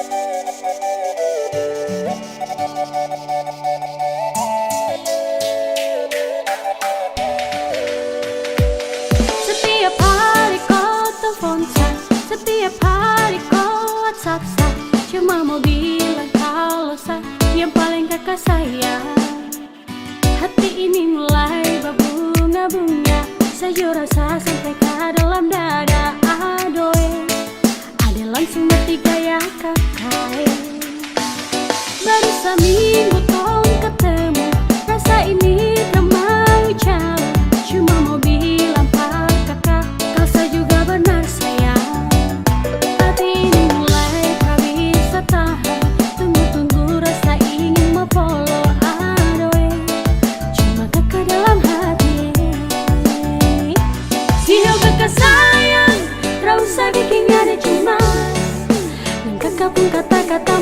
Setiap hari kau telepon saya, setiap hari kau WhatsApp saya, cuma mau bilang kalau saya yang paling kakak sayang. Hati ini mulai berbunga-bunga, saya rasa sampai ke dalam dada. Adoe, ada langsung mati gaya kakak. Baru seminggu tong ketemu, rasa ini tak mau jalan, cuma mau bilang pak kakak, kau saya juga benar sayang. Hati ini mulai tak bisa tahan, tunggu-tunggu rasa ingin mau follow. Adoe, cuma kakak dalam hati. Sino kakak sayang, tak usah bikin ada cemas, dan kakak pun kata-kata